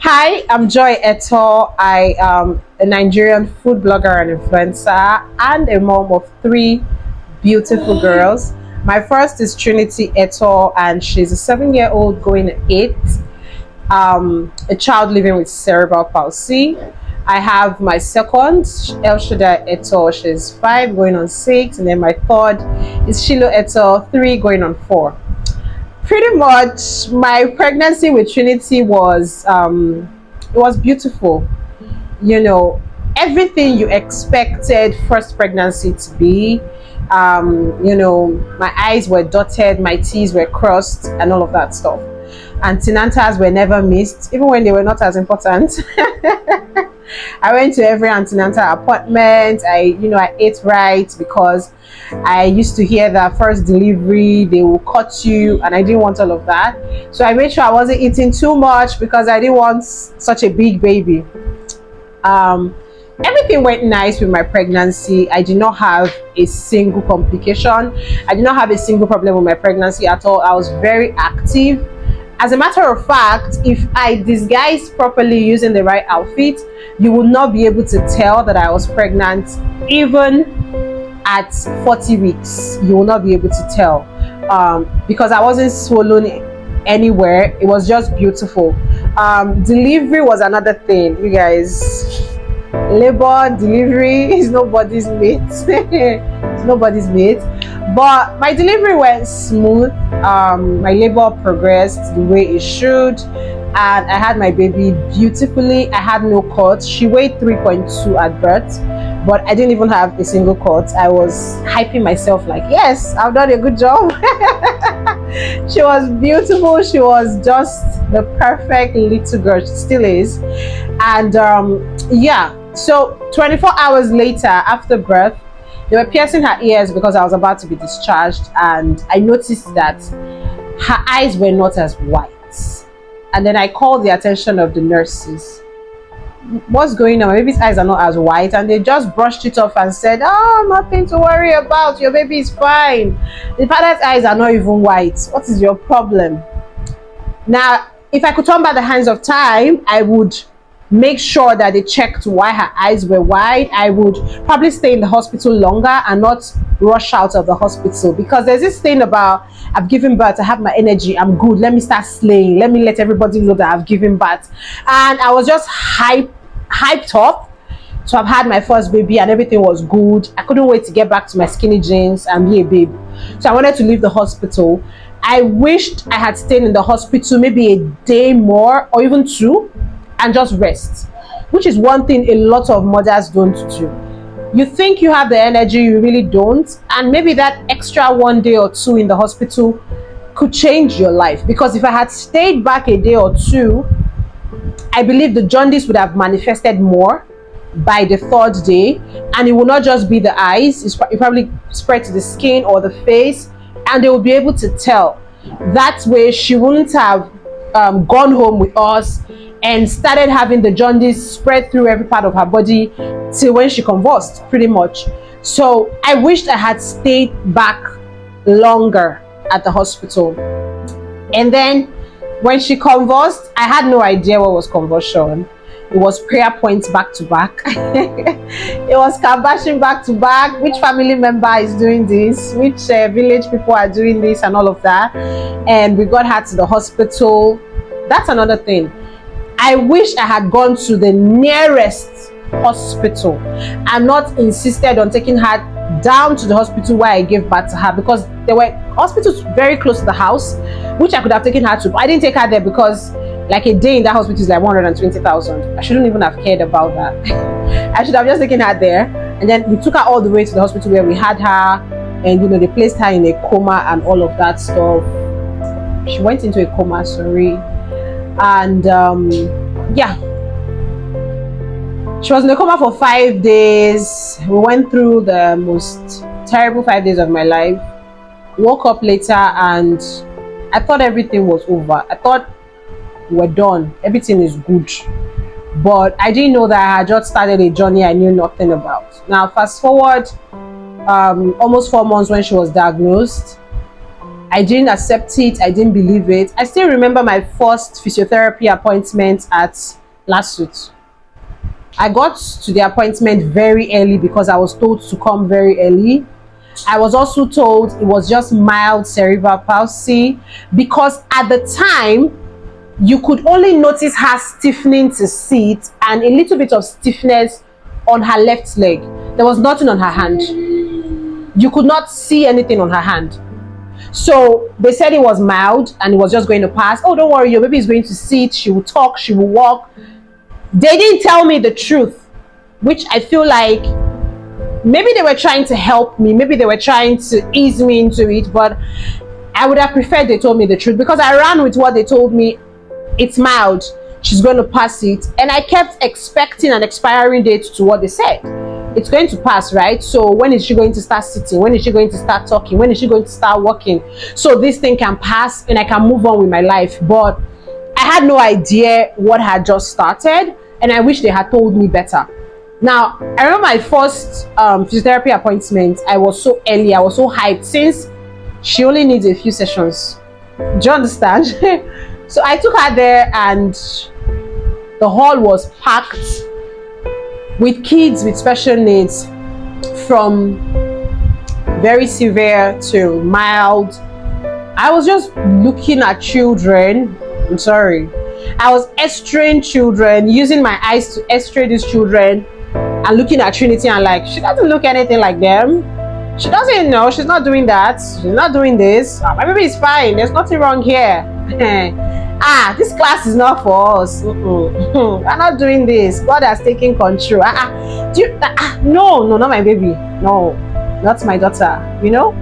Hi, I'm Joy Eto. I am a Nigerian food blogger and influencer and a mom of three beautiful girls. My first is Trinity Eto, and she's a 7-year-old going to 8, a child living with cerebral palsy. I have my second, El Eto, she's 5 going on 6, and then my third is Shilo Eto, 3 going on 4. Pretty much my pregnancy with Trinity was it was beautiful. You know, everything you expected first pregnancy to be. My eyes were dotted, my T's were crossed, and all of that stuff. Antenatals were never missed, even when they were not as important. I went to every antenatal appointment. I ate right because I used to hear that first delivery they will cut you, and I didn't want all of that. So I made sure I wasn't eating too much because I didn't want such a big baby. Everything went nice with my pregnancy. I did not have a single complication. I did not have a single problem with my pregnancy at all. I was very active. As a matter of fact, if I disguised properly using the right outfit, you would not be able to tell that I was pregnant. Even at 40 weeks, you will not be able to tell because I wasn't swollen anywhere. It was just beautiful. Delivery was another thing, you guys. Labor, delivery is nobody's mate. It's nobody's mate. But my delivery went smooth. My labor progressed the way it should, and I had my baby beautifully. I had no cuts. She weighed 3.2 at birth, but I didn't even have a single cut. I was hyping myself like, yes, I've done a good job. She was beautiful. She was just the perfect little girl. She still is. And so 24 hours later after birth, they were piercing her ears because I was about to be discharged, and I noticed that her eyes were not as white. And then I called the attention of the nurses. What's going on? My baby's eyes are not as white, and they just brushed it off and said, oh, nothing to worry about, your baby is fine. The father's eyes are not even white. What is your problem? Now, if I could turn back the hands of time, I would make sure that they checked why her eyes were wide. I would probably stay in the hospital longer and not rush out of the hospital, because there's this thing about, I've given birth, I have my energy, I'm good, let me start slaying, let me let everybody know that I've given birth. And I was just hyped up to have had my first baby, and everything was good. I couldn't wait to get back to my skinny jeans and be a babe. So I wanted to leave the hospital. I wished I had stayed in the hospital maybe a day more or even 2 and just rest, which is one thing a lot of mothers don't do. You think you have the energy, you really don't, and maybe that extra 1 day or 2 in the hospital could change your life. Because if I had stayed back a day or 2, I believe the jaundice would have manifested more by the 3rd day, and it will not just be the eyes, it probably spread to the skin or the face, and they will be able to tell. That way she wouldn't have gone home with us and started having the jaundice spread through every part of her body till when she convulsed, pretty much. So I wished I had stayed back longer at the hospital. And then when she convulsed, I had no idea what was convulsion. It was prayer points back to back. It was kabashing back to back. Which family member is doing this? Which village people are doing this, and all of that. And we got her to the hospital. That's another thing. I wish I had gone to the nearest hospital and not insisted on taking her down to the hospital where I gave birth to her, because there were hospitals very close to the house which I could have taken her to. But I didn't take her there because like a day in that hospital is like 120,000. I shouldn't even have cared about that. I should have just taken her there, and then we took her all the way to the hospital where we had her, and they placed her in a coma and all of that stuff. She went into a coma, sorry. And she was in a coma for 5 days. We went through the most terrible 5 days of my life. Woke up later and I thought everything was over. I thought we're done, everything is good. But I didn't know that I had just started a journey I knew nothing about. Now fast forward almost 4 months when she was diagnosed. I didn't accept it. I didn't believe it. I still remember my first physiotherapy appointment at Lasuth. I got to the appointment very early because I was told to come very early. I was also told it was just mild cerebral palsy, because at the time you could only notice her stiffening to sit and a little bit of stiffness on her left leg. There was nothing on her hand. You could not see anything on her hand. So they said it was mild and it was just going to pass. Oh, don't worry, your baby is going to sit, she will talk, she will walk. They didn't tell me the truth, which I feel like maybe they were trying to help me, maybe they were trying to ease me into it, but I would have preferred they told me the truth, because I ran with what they told me. It's mild, she's going to pass it, and I kept expecting an expiring date to what they said. It's going to pass, right? So when is she going to start sitting? When is she going to start talking? When is she going to start walking? So this thing can pass and I can move on with my life. But I had no idea what had just started, and I wish they had told me better. Now, I remember my first physiotherapy appointment. I was so early, I was so hyped, since she only needs a few sessions. Do you understand? So I took her there and the hall was packed with kids with special needs, from very severe to mild. I was just looking at children. I'm sorry. I was x-raying children, using my eyes to x-ray these children, and looking at Trinity and like, she doesn't look anything like them. She doesn't know, she's not doing that, she's not doing this. My baby is fine, there's nothing wrong here. This class is not for us. We're not doing this. God has taken control. No, not my baby. No, not my daughter, you know.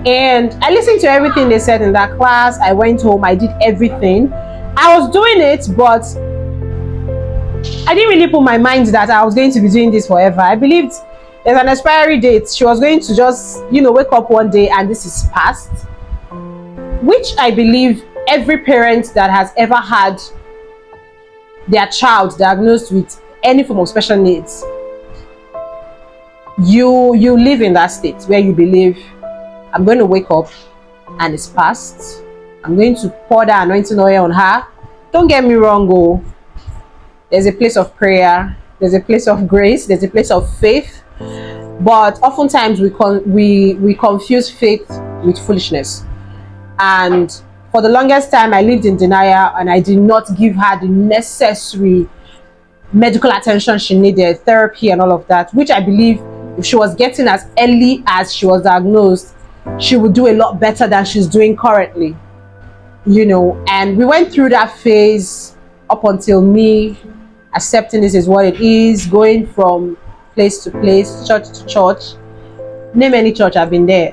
And I listened to everything they said in that class. I went home, I did everything. I was doing it, but I didn't really put my mind that I was going to be doing this forever. I believed there's an expiry date. She was going to just, wake up one day and this is past. Which I believe every parent that has ever had their child diagnosed with any form of special needs, you live in that state where you believe, I'm going to wake up and it's past. I'm going to pour the anointing oil on her. Don't get me wrong, there's a place of prayer, there's a place of grace, there's a place of faith, but oftentimes we confuse faith with foolishness. And for the longest time, I lived in denial and I did not give her the necessary medical attention she needed, therapy and all of that, which I believe if she was getting as early as she was diagnosed, she would do a lot better than she's doing currently. And we went through that phase up until me accepting this is what it is, going from place to place, church to church. Name any church, I've been there.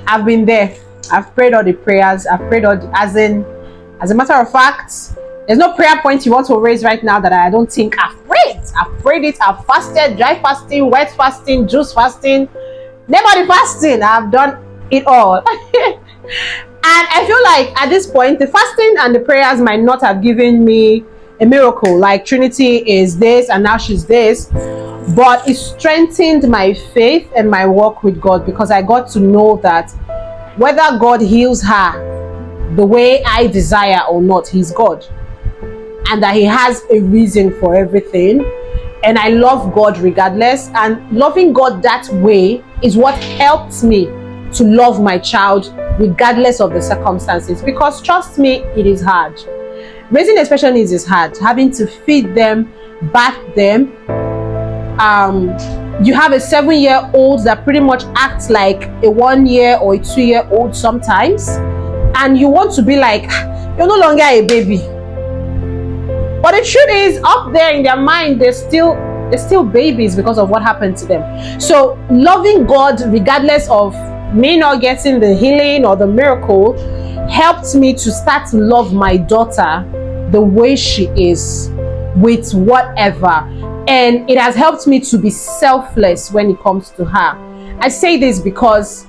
I've been there. I've prayed all the prayers. I've prayed all the, as a matter of fact, there's no prayer point you want to raise right now that I don't think I've prayed. I've prayed it. I've fasted, dry fasting, wet fasting, juice fasting, name all the fasting. I've done it all. And I feel like at this point, the fasting and the prayers might not have given me a miracle. Like Trinity is this and now she's this. But it strengthened my faith and my walk with God, because I got to know that whether God heals her the way I desire or not, He's God. And that He has a reason for everything. And I love God regardless. And loving God that way is what helped me to love my child regardless of the circumstances. Because trust me, it is hard. Raising a special needs is hard. Having to feed them, bath them. You have a 7-year-old that pretty much acts like a 1-year or a 2-year-old sometimes, and you want to be like, you're no longer a baby. But the truth is, up there in their mind, they're still babies because of what happened to them. So loving God regardless of me not getting the healing or the miracle helped me to start to love my daughter the way she is, with whatever. And it has helped me to be selfless when it comes to her. I say this because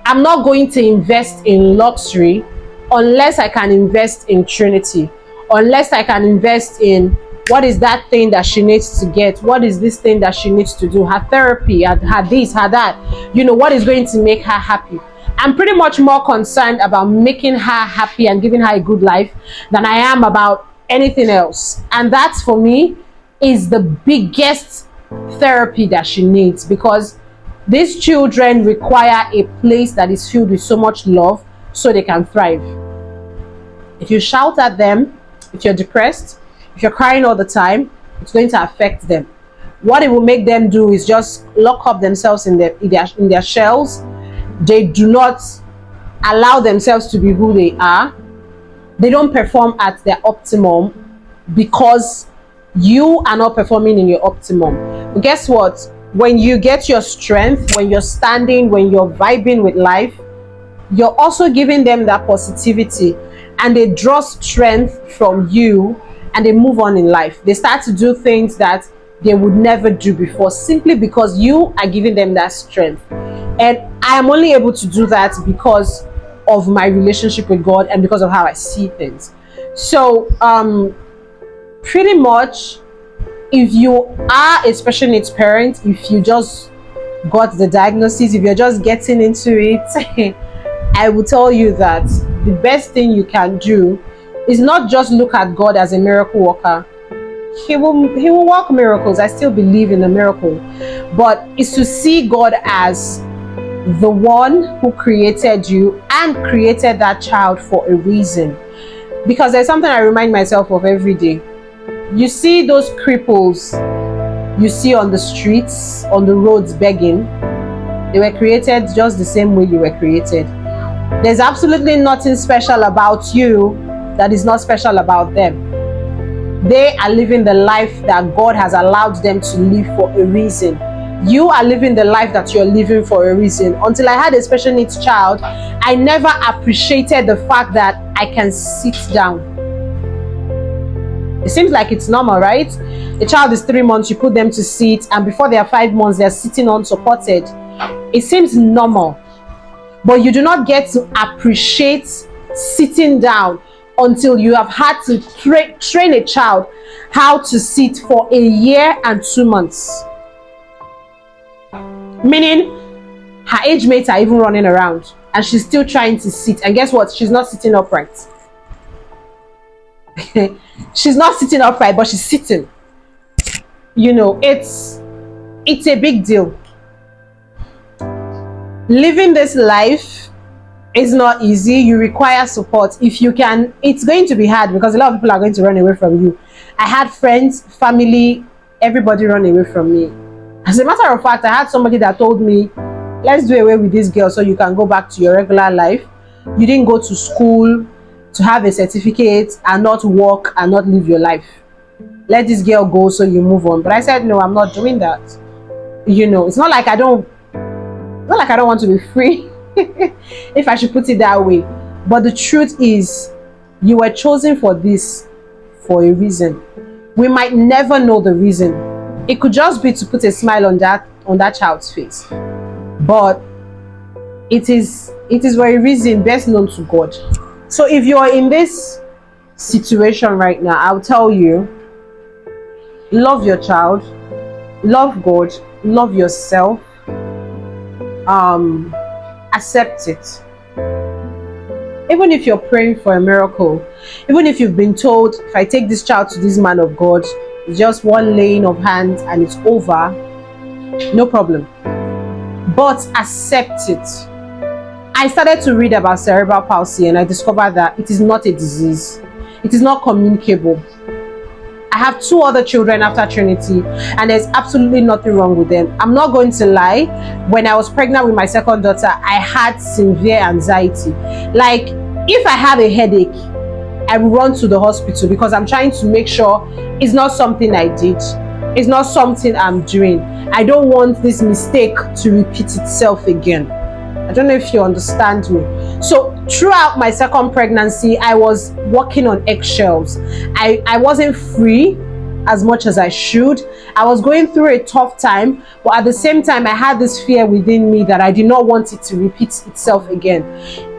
I'm not going to invest in luxury unless I can invest in Trinity, unless I can invest in what is that thing that she needs to get, what is this thing that she needs to do, her therapy, her this, her that, what is going to make her happy. I'm pretty much more concerned about making her happy and giving her a good life than I am about anything else. And that, for me, is the biggest therapy that she needs, because these children require a place that is filled with so much love so they can thrive. If you shout at them, if you're depressed, if you're crying all the time, it's going to affect them. What it will make them do is just lock up themselves in their shells. They do not allow themselves to be who they are. They don't perform at their optimum because you are not performing in your optimum. But guess what? When you get your strength, when you're standing, when you're vibing with life, you're also giving them that positivity, and they draw strength from you, and they move on in life. They start to do things that they would never do before, simply because you are giving them that strength. And I am only able to do that because of my relationship with God and because of how I see things. So pretty much, if you are a special needs parent, if you just got the diagnosis, if you're just getting into it, I will tell you that the best thing you can do is not just look at God as a miracle worker. He will work miracles. I still believe in a miracle, but it's to see God as the one who created you and created that child for a reason. Because there's something I remind myself of every day. You see those cripples you see on the streets, on the roads begging, they were created just the same way you were created. There's absolutely nothing special about you that is not special about them. They are living the life that God has allowed them to live for a reason. You are living the life that you're living for a reason. Until I had a special needs child, I never appreciated the fact that I can sit down. It seems like it's normal, right? The child is 3 months, you put them to sit, and before they are 5 months, they're sitting unsupported. It seems normal. But you do not get to appreciate sitting down until you have had to train a child how to sit for 1 year and 2 months. Meaning, her age mates are even running around and she's still trying to sit. And guess what? She's not sitting upright. She's not sitting upright, but she's sitting. You know, it's a big deal. Living this life is not easy. You require support. If you can, it's going to be hard because a lot of people are going to run away from you. I had friends, family, everybody run away from me. As a matter of fact, I had somebody that told me, let's do away with this girl so you can go back to your regular life. You didn't go to school to have a certificate and not work and not live your life. Let this girl go so you move on. But I said, no, I'm not doing that. You know, it's not like I don't want to be free, if I should put it that way. But the truth is, you were chosen for this for a reason. We might never know the reason. It could just be to put a smile on that child's face. But it is for a reason best known to God. So if you are in this situation right now, I'll tell you, love your child, love God, love yourself, accept it. Even if you're praying for a miracle, even if you've been told, if I take this child to this man of God, it's just one laying of hands and it's over, no problem. But accept it. I started to read about cerebral palsy and I discovered that it is not a disease. It is not communicable. I have 2 other children after Trinity and there's absolutely nothing wrong with them. I'm not going to lie. When I was pregnant with my second daughter, I had severe anxiety. Like, if I have a headache, I will run to the hospital because I'm trying to make sure it's not something I did. It's not something I'm doing. I don't want this mistake to repeat itself again. I don't know if you understand me. So throughout my second pregnancy, I was walking on eggshells. I wasn't free as much as I should. I was going through a tough time, but at the same time, I had this fear within me that I did not want it to repeat itself again.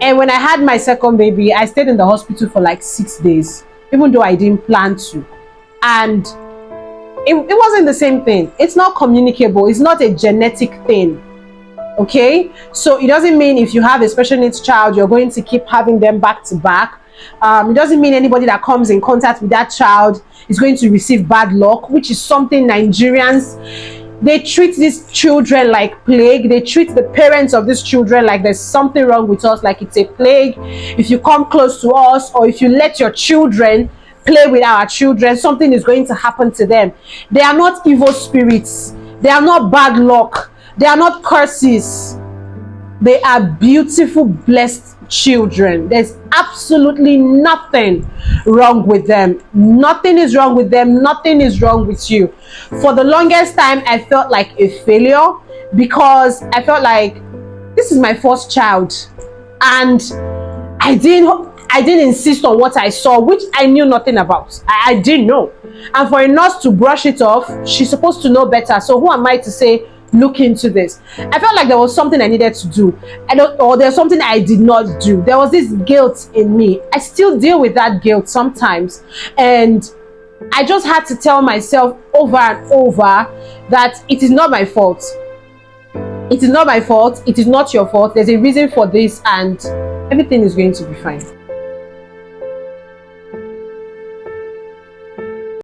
And when I had my second baby, I stayed in the hospital for like 6 days, even though I didn't plan to. And it wasn't the same thing. It's not communicable. It's not a genetic thing. Okay, so it doesn't mean if you have a special needs child you're going to keep having them back to back. It doesn't mean anybody that comes in contact with that child is going to receive bad luck, which is something Nigerians, they treat these children like plague. They treat the parents of these children like there's something wrong with us, like it's a plague. If you come close to us, or if you let your children play with our children, something is going to happen to them. They are not evil spirits. They are not bad luck. They are not curses. They are beautiful, blessed children. There's absolutely nothing wrong with them. Nothing is wrong with them. Nothing is wrong with you. For the longest time, I felt like a failure because I felt like this is my first child, and I didn't insist on what I saw, which I knew nothing about. I didn't know. And for a nurse to brush it off, she's supposed to know better. So who am I to say, look into this? I felt like there was something I needed to do, or there's something I did not do. There was this guilt in me. I still deal with that guilt sometimes, and I just had to tell myself over and over that it is not my fault. It is not my fault. It is not your fault. There's a reason for this, and everything is going to be fine.